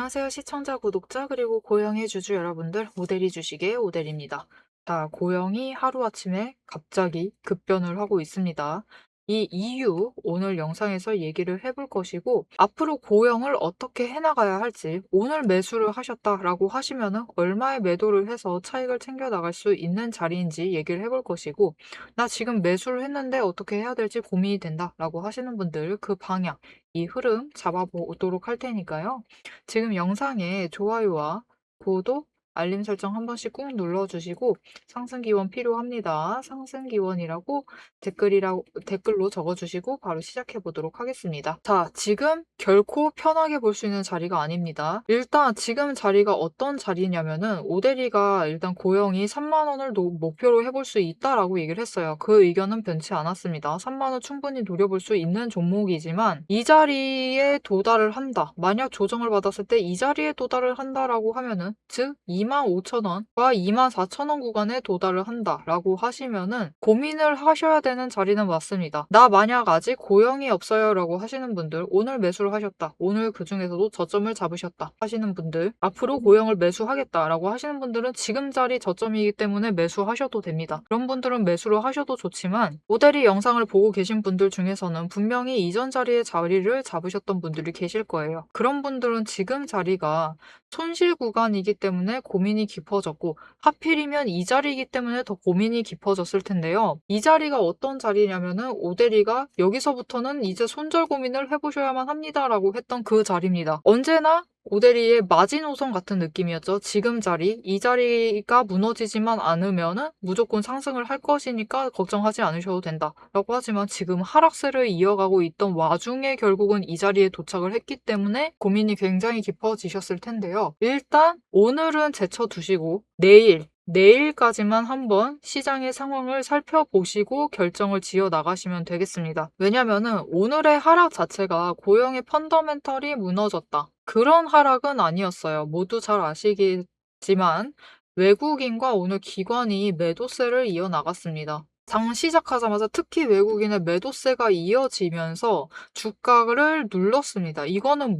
안녕하세요. 시청자, 구독자, 그리고 고영의 주주 여러분들, 오대리 주식의 오대리입니다. 자, 고영이 하루아침에 갑자기 급변을 하고 있습니다. 이 이유 오늘 영상에서 얘기를 해볼 것이고, 앞으로 고영을 어떻게 해나가야 할지, 오늘 매수를 하셨다라고 하시면은 얼마의 매도를 해서 차익을 챙겨 나갈 수 있는 자리인지 얘기를 해볼 것이고, 나 지금 매수를 했는데 어떻게 해야 될지 고민이 된다라고 하시는 분들 그 방향, 이 흐름 잡아보도록 할 테니까요. 지금 영상에 좋아요와 구독, 알림 설정 한 번씩 꾹 눌러주시고 상승 기원 필요합니다. 상승 기원이라고 댓글로 적어주시고 바로 시작해 보도록 하겠습니다. 자, 지금 결코 편하게 볼 수 있는 자리가 아닙니다. 일단 지금 자리가 어떤 자리냐면은 오대리가 일단 고영이 3만 원을 목표로 해볼 수 있다라고 얘기를 했어요. 그 의견은 변치 않았습니다. 3만 원 충분히 노려볼 수 있는 종목이지만 이 자리에 도달을 한다. 만약 조정을 받았을 때 이 자리에 도달을 한다라고 하면은 즉 25,000원과 24,000원 구간에 도달을 한다라고 하시면은 고민을 하셔야 되는 자리는 맞습니다. 나 만약 아직 고영이 없어요라고 하시는 분들, 오늘 매수를 하셨다. 오늘 그 중에서도 저점을 잡으셨다 하시는 분들, 앞으로 고영을 매수하겠다라고 하시는 분들은 지금 자리 저점이기 때문에 매수하셔도 됩니다. 그런 분들은 매수를 하셔도 좋지만 모델이 영상을 보고 계신 분들 중에서는 분명히 이전 자리에 자리를 잡으셨던 분들이 계실 거예요. 그런 분들은 지금 자리가 손실 구간이기 때문에 고민이 깊어졌고, 하필이면 이 자리이기 때문에 더 고민이 깊어졌을 텐데요. 이 자리가 어떤 자리냐면은 오대리가 여기서부터는 이제 손절 고민을 해보셔야만 합니다라고 했던 그 자리입니다. 언제나 오대리의 마지노선 같은 느낌이었죠. 지금 자리, 이 자리가 무너지지만 않으면은 무조건 상승을 할 것이니까 걱정하지 않으셔도 된다라고 하지만 지금 하락세를 이어가고 있던 와중에 결국은 이 자리에 도착을 했기 때문에 고민이 굉장히 깊어지셨을 텐데요. 일단 오늘은 제쳐두시고 내일까지만 한번 시장의 상황을 살펴보시고 결정을 지어 나가시면 되겠습니다. 왜냐면은 오늘의 하락 자체가 고영의 펀더멘털이 무너졌다. 그런 하락은 아니었어요. 모두 잘 아시겠지만 외국인과 오늘 기관이 매도세를 이어나갔습니다. 장 시작하자마자 특히 외국인의 매도세가 이어지면서 주가를 눌렀습니다. 이거는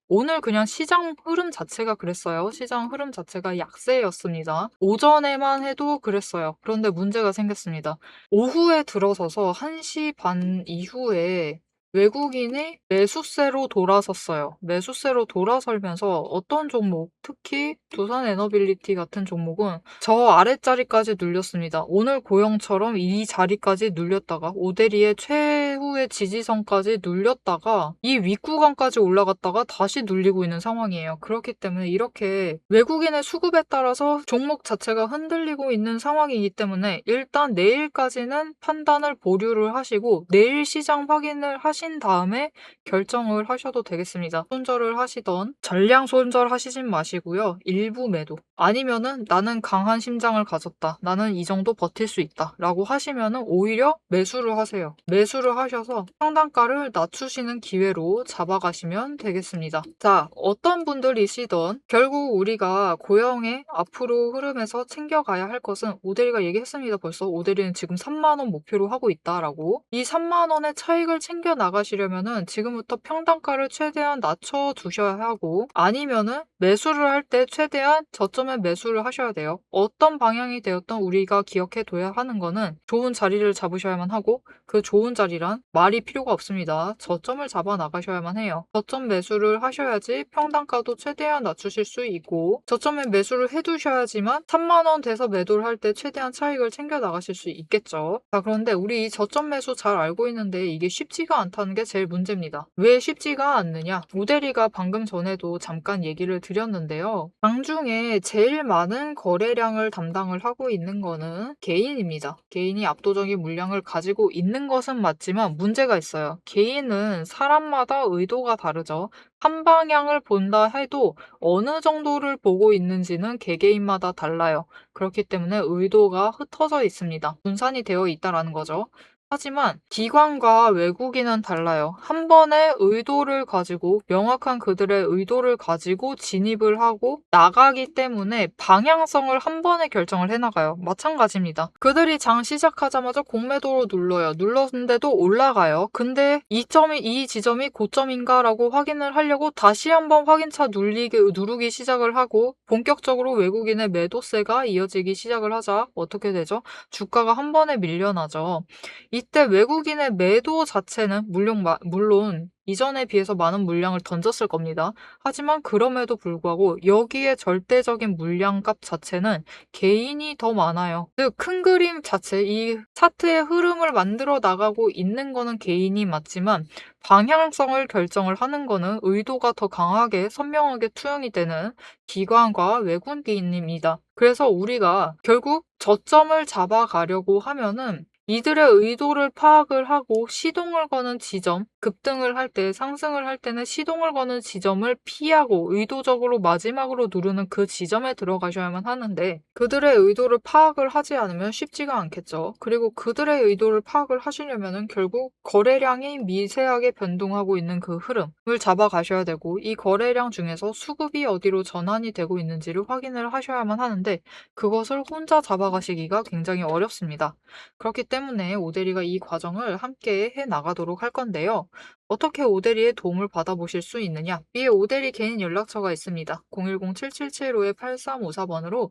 오늘 그냥 시장 흐름 자체가 그랬어요. 시장 흐름 자체가 약세였습니다. 오전에만 해도 그랬어요. 그런데 문제가 생겼습니다. 오후에 들어서서 1시 반 이후에 외국인이 매수세로 돌아섰어요. 매수세로 돌아설면서 어떤 종목, 특히 두산에너빌리티 같은 종목은 저 아랫자리까지 눌렸습니다. 오늘 고영처럼 이 자리까지 눌렸다가 오대리의 최후의 지지선까지 눌렸다가 이 윗구간까지 올라갔다가 다시 눌리고 있는 상황이에요. 그렇기 때문에 이렇게 외국인의 수급에 따라서 종목 자체가 흔들리고 있는 상황이기 때문에 일단 내일까지는 판단을 보류를 하시고 내일 시장 확인을 하신 다음에 결정을 하셔도 되겠습니다. 손절을 하시던 전량 손절하시진 마시고요. 일부 매도. 아니면은 나는 강한 심장을 가졌다. 나는 이 정도 버틸 수 있다. 라고 하시면은 오히려 매수를 하세요. 매수를 하셔서 상단가를 낮추시는 기회로 잡아가시면 되겠습니다. 자, 어떤 분들이시던 결국 우리가 고영의 앞으로 흐름에서 챙겨가야 할 것은 오대리가 얘기했습니다. 벌써 오대리는 지금 3만 원 목표로 하고 있다라고. 이 3만 원의 차익을 챙겨 나가시려면은 지금부터 평단가를 최대한 낮춰 두셔야 하고 아니면은 매수를 할 때 최대한 저점에 매수를 하셔야 돼요. 어떤 방향이 되었던 우리가 기억해 둬야 하는 거는 좋은 자리를 잡으셔야만 하고 그 좋은 자리란 말이 필요가 없습니다. 저점을 잡아 나가셔야만 해요. 저점 매수를 하셔야지 평단가도 최대한 낮추실 수 있고 저점에 매수를 해두셔야지만 3만 원 돼서 매도를 할 때 최대한 차익을 챙겨 나가실 수 있겠죠. 자, 그런데 우리 이 저점 매수 잘 알고 있는데 이게 쉽지가 않다는 게 제일 문제입니다. 왜 쉽지가 않느냐? 오대리가 방금 전에도 잠깐 얘기를 드렸는데요. 장중에 제일 많은 거래량을 담당을 하고 있는 거는 개인입니다. 개인이 압도적인 물량을 가지고 있는 것은 맞지만 문제가 있어요. 개인은 사람마다 의도가 다르죠. 한 방향을 본다 해도 어느 정도를 보고 있는지는 개개인마다 달라요. 그렇기 때문에 의도가 흩어져 있습니다. 분산이 되어 있다라는 거죠. 하지만 기관과 외국인은 달라요. 한 번의 의도를 가지고 명확한 그들의 의도를 가지고 진입을 하고 나가기 때문에 방향성을 한 번에 결정을 해나가요. 마찬가지입니다. 그들이 장 시작하자마자 공매도로 눌러요. 눌렀는데도 올라가요. 근데 이 지점이 고점인가 라고 확인을 하려고 다시 한번 확인차 누르기 시작을 하고 본격적으로 외국인의 매도세가 이어지기 시작을 하자 어떻게 되죠? 주가가 한 번에 밀려나죠. 이때 외국인의 매도 자체는 물론 이전에 비해서 많은 물량을 던졌을 겁니다. 하지만 그럼에도 불구하고 여기에 절대적인 물량값 자체는 개인이 더 많아요. 즉, 큰 그림 자체, 이 차트의 흐름을 만들어 나가고 있는 거는 개인이 맞지만 방향성을 결정을 하는 거는 의도가 더 강하게 선명하게 투영이 되는 기관과 외국인입니다. 그래서 우리가 결국 저점을 잡아가려고 하면은 이들의 의도를 파악을 하고 시동을 거는 지점, 급등을 할 때, 상승을 할 때는 시동을 거는 지점을 피하고 의도적으로 마지막으로 누르는 그 지점에 들어가셔야만 하는데 그들의 의도를 파악을 하지 않으면 쉽지가 않겠죠. 그리고 그들의 의도를 파악을 하시려면은 결국 거래량이 미세하게 변동하고 있는 그 흐름을 잡아가셔야 되고 이 거래량 중에서 수급이 어디로 전환이 되고 있는지를 확인을 하셔야만 하는데 그것을 혼자 잡아가시기가 굉장히 어렵습니다. 그렇기 때문에 오대리가 이 과정을 함께 해 나가도록 할 건데요. 어떻게 오대리의 도움을 받아보실 수 있느냐? 위에 오대리 개인 연락처가 있습니다. 010-777-8354번으로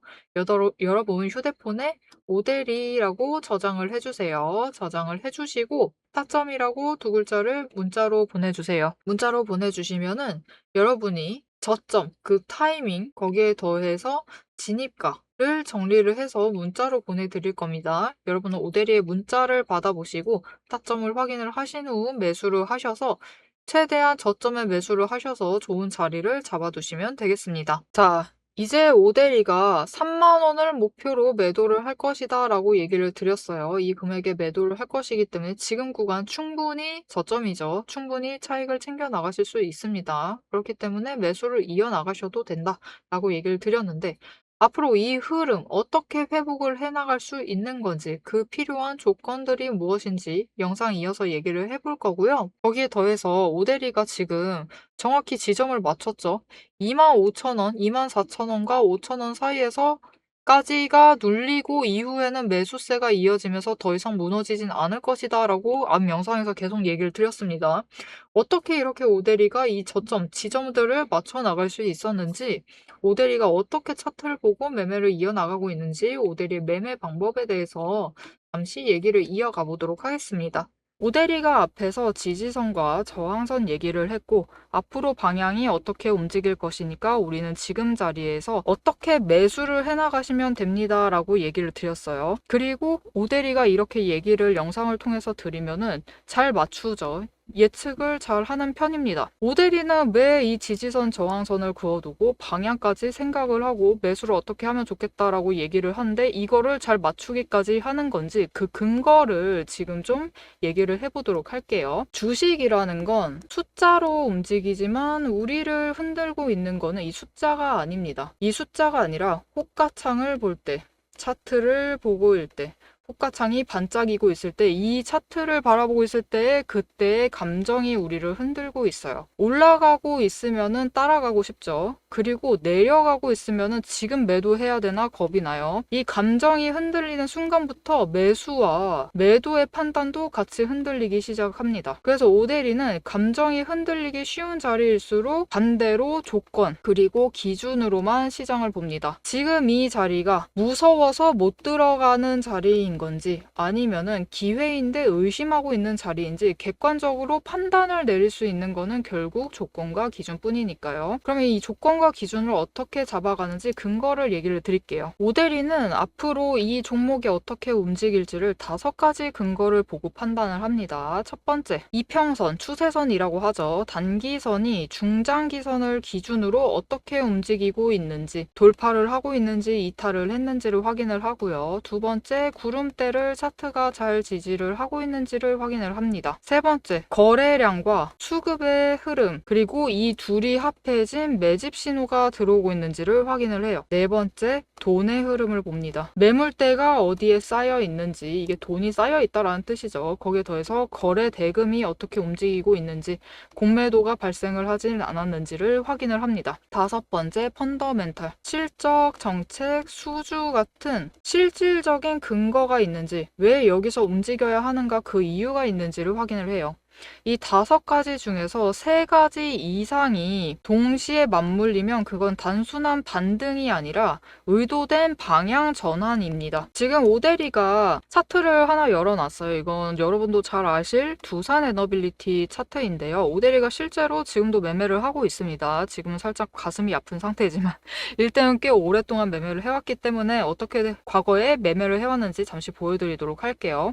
여러분 휴대폰에 오대리라고 저장을 해주세요. 저장을 해주시고 타점이라고 두 글자를 문자로 보내주세요. 문자로 보내주시면은 여러분이 저점, 그 타이밍, 거기에 더해서 진입가를 정리를 해서 문자로 보내드릴 겁니다. 여러분은 오대리의 문자를 받아보시고 타점을 확인을 하신 후 매수를 하셔서 최대한 저점에 매수를 하셔서 좋은 자리를 잡아두시면 되겠습니다. 자, 이제 오대리가 3만 원을 목표로 매도를 할 것이다 라고 얘기를 드렸어요. 이 금액에 매도를 할 것이기 때문에 지금 구간 충분히 저점이죠. 충분히 차익을 챙겨 나가실 수 있습니다. 그렇기 때문에 매수를 이어나가셔도 된다 라고 얘기를 드렸는데 앞으로 이 흐름 어떻게 회복을 해나갈 수 있는 건지 그 필요한 조건들이 무엇인지 영상 이어서 얘기를 해볼 거고요. 거기에 더해서 오대리가 지금 정확히 지점을 맞췄죠. 25,000원, 24,000원과 5,000원 사이에서 까지가 눌리고 이후에는 매수세가 이어지면서 더 이상 무너지진 않을 것이다 라고 앞 영상에서 계속 얘기를 드렸습니다. 어떻게 이렇게 오대리가 이 저점, 지점들을 맞춰 나갈 수 있었는지 오대리가 어떻게 차트를 보고 매매를 이어나가고 있는지 오대리의 매매 방법에 대해서 잠시 얘기를 이어가 보도록 하겠습니다. 오대리가 앞에서 지지선과 저항선 얘기를 했고 앞으로 방향이 어떻게 움직일 것이니까 우리는 지금 자리에서 어떻게 매수를 해나가시면 됩니다 라고 얘기를 드렸어요. 그리고 오대리가 이렇게 얘기를 영상을 통해서 드리면은 잘 맞추죠. 예측을 잘 하는 편입니다. 오대리는 왜 이 지지선 저항선을 그어두고 방향까지 생각을 하고 매수를 어떻게 하면 좋겠다라고 얘기를 하는데 이거를 잘 맞추기까지 하는 건지 그 근거를 지금 좀 얘기를 해보도록 할게요. 주식이라는 건 숫자로 움직이지만 우리를 흔들고 있는 거는 이 숫자가 아닙니다. 이 숫자가 아니라 호가창을 볼 때, 차트를 보고 일 때, 호가창이 반짝이고 있을 때 이 차트를 바라보고 있을 때 그때의 감정이 우리를 흔들고 있어요. 올라가고 있으면은 따라가고 싶죠. 그리고 내려가고 있으면은 지금 매도해야 되나 겁이 나요. 이 감정이 흔들리는 순간부터 매수와 매도의 판단도 같이 흔들리기 시작합니다. 그래서 오대리는 감정이 흔들리기 쉬운 자리일수록 반대로 조건 그리고 기준으로만 시장을 봅니다. 지금 이 자리가 무서워서 못 들어가는 자리인 건지 아니면은 기회인데 의심하고 있는 자리인지 객관적으로 판단을 내릴 수 있는 거는 결국 조건과 기준뿐이니까요. 그러면 이 조건과 기준을 어떻게 잡아가는지 근거를 얘기를 드릴게요. 오대리는 앞으로 이 종목이 어떻게 움직일지를 5가지 근거를 보고 판단을 합니다. 첫 번째, 이평선, 추세선이라고 하죠. 단기선이 중장기선을 기준으로 어떻게 움직이고 있는지, 돌파를 하고 있는지 이탈을 했는지를 확인을 하고요. 두 번째, 구름대를 차트가 잘 지지를 하고 있는지를 확인을 합니다. 세 번째, 거래량과 수급의 흐름, 그리고 이 둘이 합해진 매집 신호가 들어오고 있는지를 확인을 해요. 네 번째, 돈의 흐름을 봅니다. 매물대가 어디에 쌓여 있는지, 이게 돈이 쌓여 있다라는 뜻이죠. 거기에 더해서 거래 대금이 어떻게 움직이고 있는지, 공매도가 발생을 하진 않았는지를 확인을 합니다. 다섯 번째, 펀더멘탈. 실적, 정책, 수주 같은 실질적인 근거가 있는지, 왜 여기서 움직여야 하는가, 그 이유가 있는지를 확인을 해요. 이 다섯 가지 중에서 세 가지 이상이 동시에 맞물리면 그건 단순한 반등이 아니라 의도된 방향 전환입니다. 지금 오데리가 차트를 하나 열어놨어요. 이건 여러분도 잘 아실 두산 에너빌리티 차트인데요. 오데리가 실제로 지금도 매매를 하고 있습니다. 지금은 살짝 가슴이 아픈 상태지만 일단은 꽤 오랫동안 매매를 해왔기 때문에 어떻게 과거에 매매를 해왔는지 잠시 보여드리도록 할게요.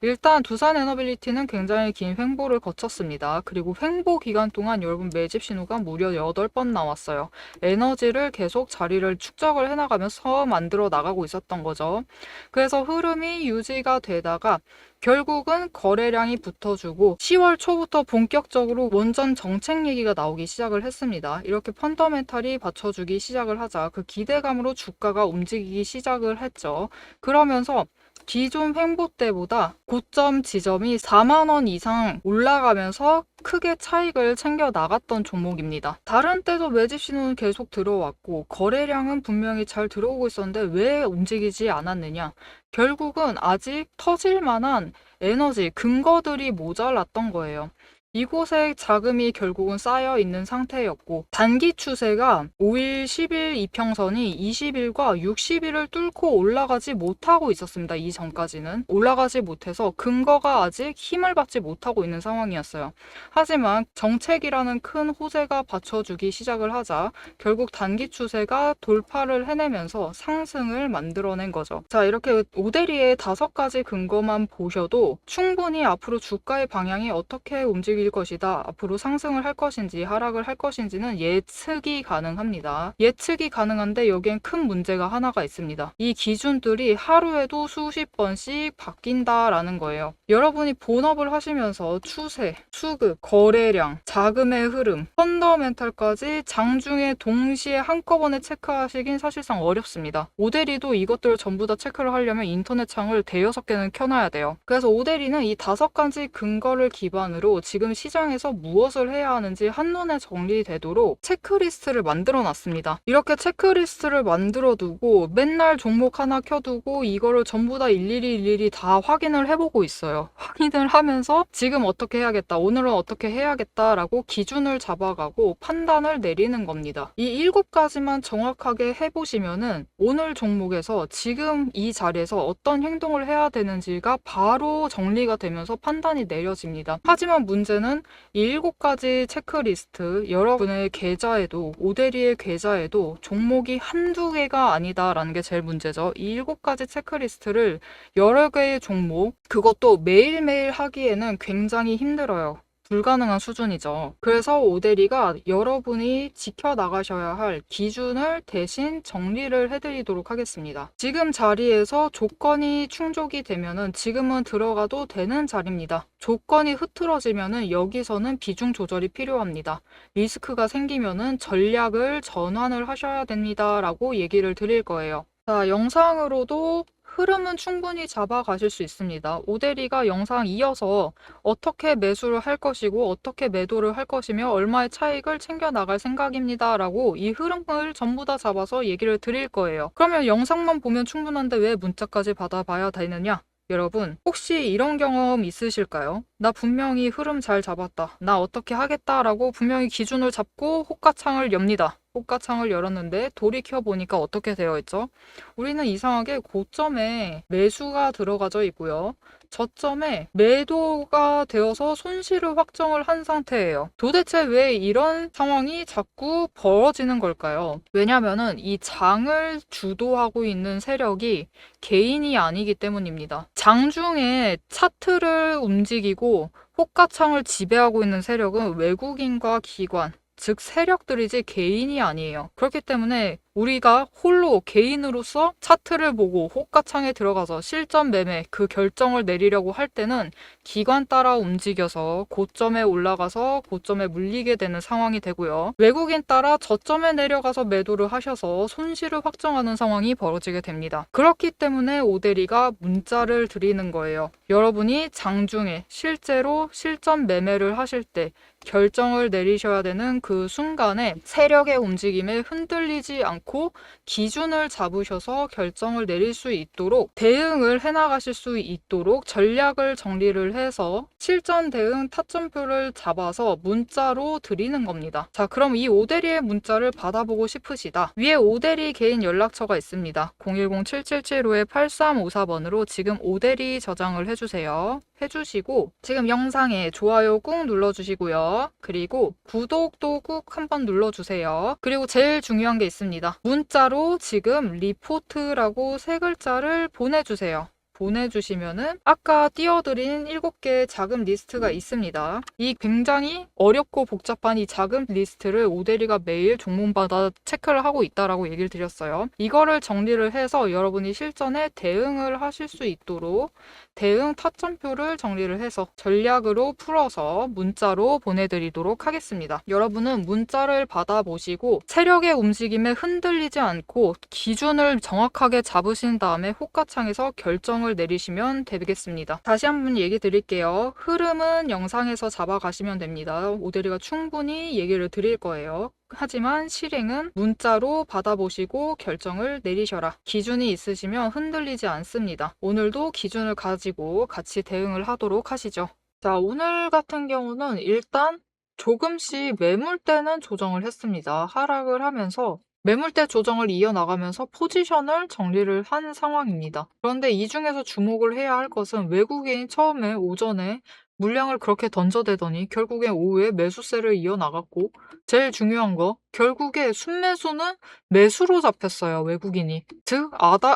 일단 두산 에너빌리티는 굉장히 긴 횡보를 거쳤습니다. 그리고 횡보 기간 동안 여러분 매집 신호가 무려 8번 나왔어요. 에너지를 계속 자리를 축적을 해나가면서 만들어 나가고 있었던 거죠. 그래서 흐름이 유지가 되다가 결국은 거래량이 붙어주고 10월 초부터 본격적으로 원전 정책 얘기가 나오기 시작을 했습니다. 이렇게 펀더멘탈이 받쳐주기 시작을 하자 그 기대감으로 주가가 움직이기 시작을 했죠. 그러면서 기존 횡보 때보다 고점 지점이 4만 원 이상 올라가면서 크게 차익을 챙겨 나갔던 종목입니다. 다른 때도 매집 신호는 계속 들어왔고 거래량은 분명히 잘 들어오고 있었는데 왜 움직이지 않았느냐? 결국은 아직 터질 만한 에너지, 근거들이 모자랐던 거예요. 이곳에 자금이 결국은 쌓여 있는 상태였고 단기 추세가 5일, 10일 이평선이 20일과 60일을 뚫고 올라가지 못하고 있었습니다. 이전까지는 올라가지 못해서 근거가 아직 힘을 받지 못하고 있는 상황이었어요. 하지만 정책이라는 큰 호재가 받쳐주기 시작을 하자 결국 단기 추세가 돌파를 해내면서 상승을 만들어낸 거죠. 자, 이렇게 오데리의 5가지 근거만 보셔도 충분히 앞으로 주가의 방향이 어떻게 움직일 것이다, 앞으로 상승을 할 것인지 하락을 할 것인지는 예측이 가능합니다. 예측이 가능한데 여기엔 큰 문제가 하나가 있습니다. 이 기준들이 하루에도 수십 번씩 바뀐다라는 거예요. 여러분이 본업을 하시면서 추세, 수급, 거래량, 자금의 흐름, 펀더멘탈까지 장중에 동시에 한꺼번에 체크하시긴 사실상 어렵습니다. 오데리도 이것들을 전부 다 체크를 하려면 인터넷 창을 대여섯 개는 켜놔야 돼요. 그래서 오데리는 이 5가지 근거를 기반으로 지금 시장에서 무엇을 해야 하는지 한눈에 정리되도록 체크리스트를 만들어 놨습니다. 이렇게 체크리스트를 만들어 두고 맨날 종목 하나 켜두고 이거를 전부 다 일일이 다 확인을 해보고 있어요. 확인을 하면서 지금 어떻게 해야겠다, 오늘은 어떻게 해야겠다라고 기준을 잡아가고 판단을 내리는 겁니다. 이 7가지만 정확하게 해보시면은 오늘 종목에서 지금 이 자리에서 어떤 행동을 해야 되는지가 바로 정리가 되면서 판단이 내려집니다. 하지만 문제는 이 7가지 체크리스트, 여러분의 계좌에도, 오데리의 계좌에도 종목이 한두 개가 아니다라는 게 제일 문제죠. 이 7가지 체크리스트를 여러 개의 종목, 그것도 매일매일 하기에는 굉장히 힘들어요. 불가능한 수준이죠. 그래서 오데리가 여러분이 지켜나가셔야 할 기준을 대신 정리를 해드리도록 하겠습니다. 지금 자리에서 조건이 충족이 되면은 지금은 들어가도 되는 자리입니다. 조건이 흐트러지면은 여기서는 비중 조절이 필요합니다. 리스크가 생기면은 전략을 전환을 하셔야 됩니다. 라고 얘기를 드릴 거예요. 자, 영상으로도 흐름은 충분히 잡아가실 수 있습니다. 오데리가 영상 이어서 어떻게 매수를 할 것이고 어떻게 매도를 할 것이며 얼마의 차익을 챙겨 나갈 생각입니다. 라고 이 흐름을 전부 다 잡아서 얘기를 드릴 거예요. 그러면 영상만 보면 충분한데 왜 문자까지 받아봐야 되느냐? 여러분, 혹시 이런 경험 있으실까요? 나 분명히 흐름 잘 잡았다, 나 어떻게 하겠다라고 분명히 기준을 잡고 호가창을 엽니다. 호가창을 열었는데 돌이켜보니까 어떻게 되어 있죠? 우리는 이상하게 고점에 매수가 들어가져 있고요. 저점에 매도가 되어서 손실을 확정을 한 상태예요. 도대체 왜 이런 상황이 자꾸 벌어지는 걸까요? 왜냐면은 이 장을 주도하고 있는 세력이 개인이 아니기 때문입니다. 장중에 차트를 움직이고 호가창을 지배하고 있는 세력은 외국인과 기관, 즉 세력들이지 개인이 아니에요. 그렇기 때문에 우리가 홀로 개인으로서 차트를 보고 호가창에 들어가서 실전 매매 그 결정을 내리려고 할 때는 기관 따라 움직여서 고점에 올라가서 고점에 물리게 되는 상황이 되고요. 외국인 따라 저점에 내려가서 매도를 하셔서 손실을 확정하는 상황이 벌어지게 됩니다. 그렇기 때문에 오대리가 문자를 드리는 거예요. 여러분이 장중에 실제로 실전 매매를 하실 때 결정을 내리셔야 되는 그 순간에 세력의 움직임에 흔들리지 않고 기준을 잡으셔서 결정을 내릴 수 있도록 대응을 해나가실 수 있도록 전략을 정리를 해서 실전 대응 타점표를 잡아서 문자로 드리는 겁니다. 자, 그럼 이 오대리의 문자를 받아보고 싶으시다. 위에 오대리 개인 연락처가 있습니다. 010-7775-8354번으로 지금 오대리 저장을 해주세요. 해주시고 지금 영상에 좋아요 꾹 눌러주시고요. 그리고 구독도 꾹 한번 눌러주세요. 그리고 제일 중요한 게 있습니다. 문자로 지금 리포트라고 세 글자를 보내주세요. 보내주시면은 아까 띄워드린 7개의 자금 리스트가 있습니다. 이 굉장히 어렵고 복잡한 이 자금 리스트를 오대리가 매일 종목마다 체크를 하고 있다라고 얘기를 드렸어요. 이거를 정리를 해서 여러분이 실전에 대응을 하실 수 있도록 대응 타점표를 정리를 해서 전략으로 풀어서 문자로 보내드리도록 하겠습니다. 여러분은 문자를 받아보시고 세력의 움직임에 흔들리지 않고 기준을 정확하게 잡으신 다음에 호가창에서 결정을 내리시면 되겠습니다. 다시 한번 얘기 드릴게요. 흐름은 영상에서 잡아가시면 됩니다. 오대리가 충분히 얘기를 드릴 거예요. 하지만 실행은 문자로 받아보시고 결정을 내리셔라. 기준이 있으시면 흔들리지 않습니다. 오늘도 기준을 가지고 같이 대응을 하도록 하시죠. 자, 오늘 같은 경우는 일단 조금씩 매물대는 조정을 했습니다. 하락을 하면서 매물대 조정을 이어나가면서 포지션을 정리를 한 상황입니다. 그런데 이 중에서 주목을 해야 할 것은 외국인이 처음에 오전에 물량을 그렇게 던져대더니 결국에 오후에 매수세를 이어나갔고 제일 중요한 거 결국에 순매수는 매수로 잡혔어요. 외국인이. 즉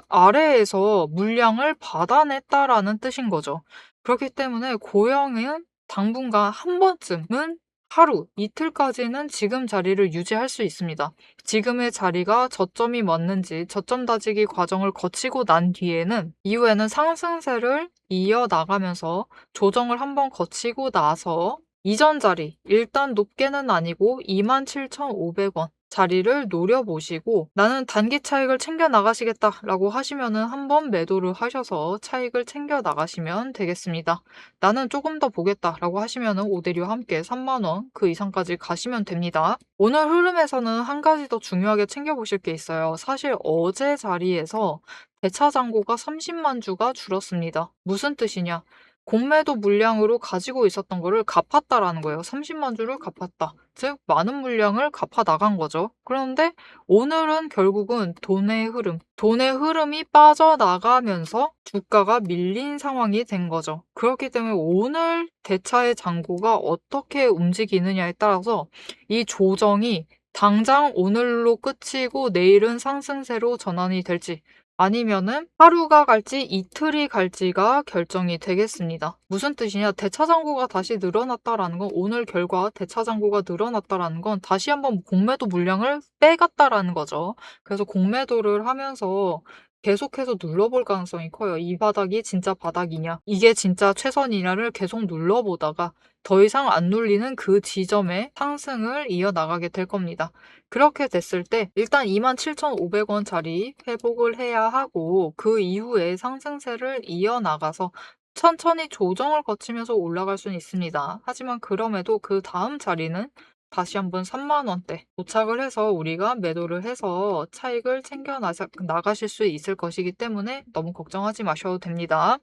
아래에서 물량을 받아냈다라는 뜻인 거죠. 그렇기 때문에 고영은 당분간 한 번쯤은 하루, 이틀까지는 지금 자리를 유지할 수 있습니다. 지금의 자리가 저점이 맞는지 저점 다지기 과정을 거치고 난 뒤에는 이후에는 상승세를 이어나가면서 조정을 한번 거치고 나서 이전 자리, 일단 높게는 아니고 27,500원 자리를 노려보시고 나는 단기 차익을 챙겨 나가시겠다라고 하시면은 한번 매도를 하셔서 차익을 챙겨 나가시면 되겠습니다. 나는 조금 더 보겠다라고 하시면은 오대리와 함께 3만원 그 이상까지 가시면 됩니다. 오늘 흐름에서는 한 가지 더 중요하게 챙겨보실 게 있어요. 사실 어제 자리에서 대차 잔고가 30만 주가 줄었습니다. 무슨 뜻이냐? 공매도 물량으로 가지고 있었던 거를 갚았다라는 거예요. 30만 주를 갚았다. 즉 많은 물량을 갚아 나간 거죠. 그런데 오늘은 결국은 돈의 흐름이 빠져나가면서 주가가 밀린 상황이 된 거죠. 그렇기 때문에 오늘 대차의 잔고가 어떻게 움직이느냐에 따라서 이 조정이 당장 오늘로 끝이고 내일은 상승세로 전환이 될지 아니면은 하루가 갈지 이틀이 갈지가 결정이 되겠습니다. 무슨 뜻이냐? 대차 잔고가 다시 늘어났다라는 건 오늘 결과 대차 잔고가 늘어났다라는 건 다시 한번 공매도 물량을 빼갔다라는 거죠. 그래서 공매도를 하면서 계속해서 눌러볼 가능성이 커요. 이 바닥이 진짜 바닥이냐? 이게 진짜 최선이냐를 계속 눌러보다가 더 이상 안 눌리는 그 지점에 상승을 이어나가게 될 겁니다. 그렇게 됐을 때 일단 27,500원짜리 회복을 해야 하고 그 이후에 상승세를 이어나가서 천천히 조정을 거치면서 올라갈 수는 있습니다. 하지만 그럼에도 그 다음 자리는 다시 한번 3만원대 도착을 해서 우리가 매도를 해서 차익을 챙겨 나가실 수 있을 것이기 때문에 너무 걱정하지 마셔도 됩니다.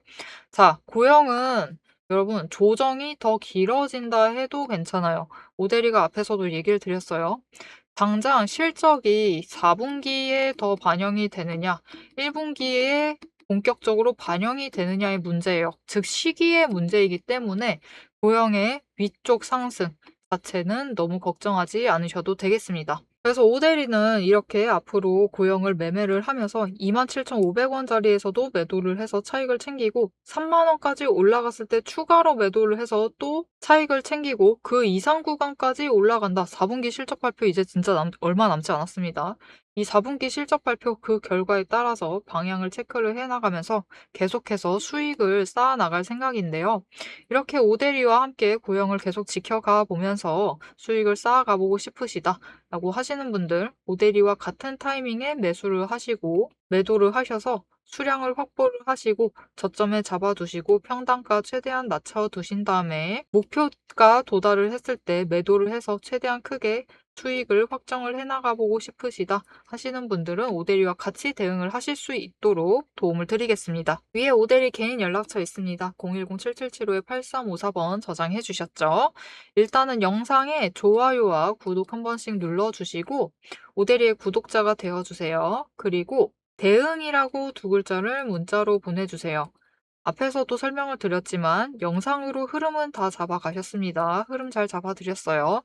자, 고영은 여러분 조정이 더 길어진다 해도 괜찮아요. 오대리가 앞에서도 얘기를 드렸어요. 당장 실적이 4분기에 더 반영이 되느냐, 1분기에 본격적으로 반영이 되느냐의 문제예요. 즉 시기의 문제이기 때문에 고영의 위쪽 상승 자체는 너무 걱정하지 않으셔도 되겠습니다. 그래서 오대리는 이렇게 앞으로 고영을 매매를 하면서 27,500원짜리에서도 매도를 해서 차익을 챙기고 3만원까지 올라갔을 때 추가로 매도를 해서 또 차익을 챙기고 그 이상 구간까지 올라간다. 4분기 실적 발표 이제 진짜 얼마 남지 않았습니다. 이 4분기 실적 발표 그 결과에 따라서 방향을 체크를 해 나가면서 계속해서 수익을 쌓아 나갈 생각인데요. 이렇게 오대리와 함께 고영을 계속 지켜가 보면서 수익을 쌓아가 보고 싶으시다라고 하시는 분들, 오대리와 같은 타이밍에 매수를 하시고 매도를 하셔서 수량을 확보를 하시고 저점에 잡아두시고 평단가 최대한 낮춰두신 다음에 목표가 도달을 했을 때 매도를 해서 최대한 크게 수익을 확정을 해나가 보고 싶으시다 하시는 분들은 오대리와 같이 대응을 하실 수 있도록 도움을 드리겠습니다. 위에 오대리 개인 연락처 있습니다. 010-7775-8354번 저장해 주셨죠? 일단은 영상에 좋아요와 구독 한 번씩 눌러주시고 오대리의 구독자가 되어주세요. 그리고 대응이라고 두 글자를 문자로 보내주세요. 앞에서도 설명을 드렸지만 영상으로 흐름은 다 잡아가셨습니다. 흐름 잘 잡아드렸어요.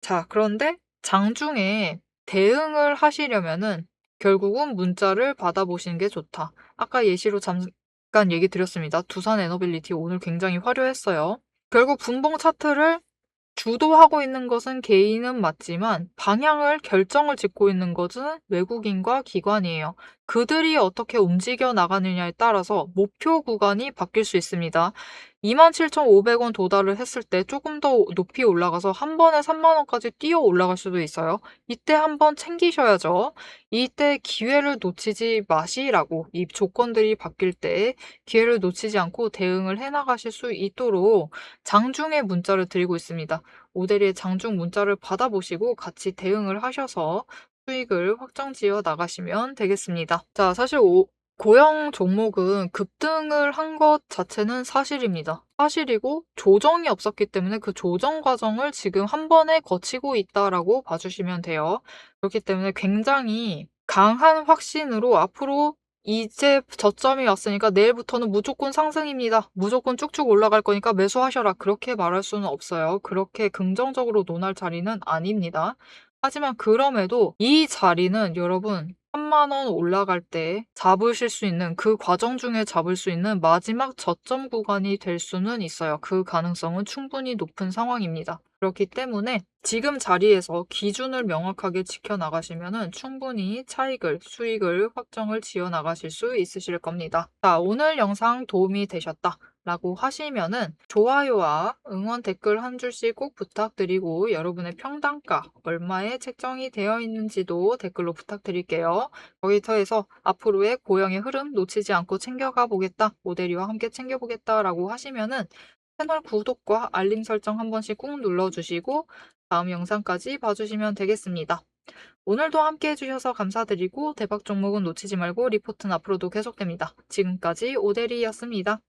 자, 그런데 장중에 대응을 하시려면은 결국은 문자를 받아보시는 게 좋다. 아까 예시로 잠깐 얘기 드렸습니다. 두산 에너빌리티 오늘 굉장히 화려했어요. 결국 분봉 차트를 주도하고 있는 것은 개인은 맞지만 방향을 결정을 짓고 있는 것은 외국인과 기관이에요. 그들이 어떻게 움직여 나가느냐에 따라서 목표 구간이 바뀔 수 있습니다. 27,500원 도달을 했을 때 조금 더 높이 올라가서 한 번에 3만 원까지 뛰어 올라갈 수도 있어요. 이때 한번 챙기셔야죠. 이때 기회를 놓치지 마시라고 이 조건들이 바뀔 때 기회를 놓치지 않고 대응을 해나가실 수 있도록 장중에 문자를 드리고 있습니다. 오대리의 장중 문자를 받아보시고 같이 대응을 하셔서 수익을 확정지어 나가시면 되겠습니다. 자, 사실 고형 종목은 급등을 한 것 자체는 사실입니다. 사실이고 조정이 없었기 때문에 그 조정 과정을 지금 한 번에 거치고 있다라고 봐주시면 돼요. 그렇기 때문에 굉장히 강한 확신으로 앞으로 이제 저점이 왔으니까 내일부터는 무조건 상승입니다. 무조건 쭉쭉 올라갈 거니까 매수하셔라. 그렇게 말할 수는 없어요. 그렇게 긍정적으로 논할 자리는 아닙니다. 하지만 그럼에도 이 자리는 여러분 3만 원 올라갈 때 잡으실 수 있는 그 과정 중에 잡을 수 있는 마지막 저점 구간이 될 수는 있어요. 그 가능성은 충분히 높은 상황입니다. 그렇기 때문에 지금 자리에서 기준을 명확하게 지켜나가시면 충분히 차익을, 수익을 확정을 지어 나가실 수 있으실 겁니다. 자, 오늘 영상 도움이 되셨다 라고 하시면은 좋아요와 응원 댓글 한 줄씩 꼭 부탁드리고 여러분의 평단가 얼마에 책정이 되어 있는지도 댓글로 부탁드릴게요. 거기 더해서 앞으로의 고영의 흐름 놓치지 않고 챙겨가 보겠다, 모델이와 함께 챙겨보겠다 라고 하시면은 채널 구독과 알림 설정 한 번씩 꾹 눌러주시고 다음 영상까지 봐주시면 되겠습니다. 오늘도 함께 해주셔서 감사드리고 대박 종목은 놓치지 말고 리포트는 앞으로도 계속됩니다. 지금까지 오대리였습니다.